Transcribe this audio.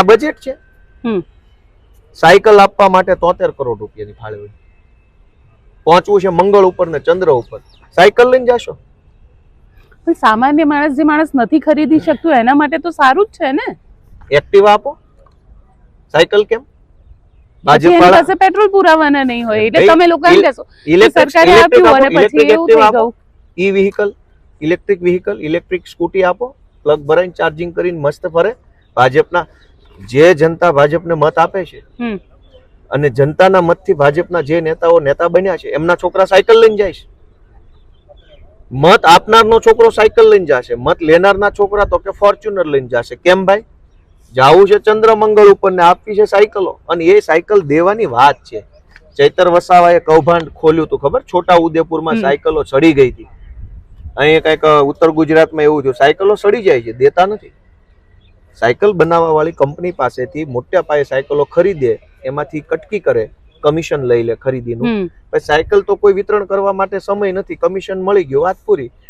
આ બજેટ છે. સાયકલ આપવા માટે 73 કરોડ રૂપિયાની ફાળવણી. પહોંચવું છે મંગળ ઉપર ને ચંદ્ર ઉપર, સાયકલ લઈને જાશો? પણ સામાન્ય માણસ, જે માણસ નથી ખરીદી શકતું એના માટે તો સારું જ છે ને. એક્ટિવા આપો, સાયકલ કેમ? ભાજપ પાસે પેટ્રોલ પુરાવાના નહીં હોય એટલે તમે લોકો એમ કહેશો સરકારે આપ્યું અને પછી એવું થઈ ગયું. E vehicle, electric vehicle, electric scooty આપો, પ્લગ ભરાઈને ચાર્જિંગ કરીને મસ્ત ફરે. ભાજપના જે જનતા ભાજપને મત આપે છે અને જનતાના મતથી ભાજપના જે નેતાઓ નેતા બન્યા છે એમના છોકરા સાયકલ લઈને જાય છે. મત આપનારનો છોકરો સાયકલ લઈને જશે, મત લેનારના છોકરા તો કે ફોર્ચ્યુનર લઈને જશે. કેમ ભાઈ? જાવું છે ચંદ્ર મંગળ ઉપર ને આપવી છે સાયકલો, અને એ સાયકલ દેવાની વાત છે. ચૈતર વસાવાએ કૌભાંડ ખોલ્યું હતું ખબર? છોટા ઉદેપુરમાં સાયકલો સડી ગઈ હતી. અહીંયા કઈક ઉત્તર ગુજરાતમાં એવું થયું, સાયકલો સડી જાય છે, દેતા નથી. સાયકલ બનાવવા વાળી કંપની પાસેથી મોટા પાયે સાયકલો ખરીદે, એમાંથી કટકી કરે, કમિશન લઈ લે ખરીદીનું. પછી સાયકલ તો કોઈ વિતરણ કરવા માટે સમય નથી, કમિશન મળી ગયું, વાત પૂરી.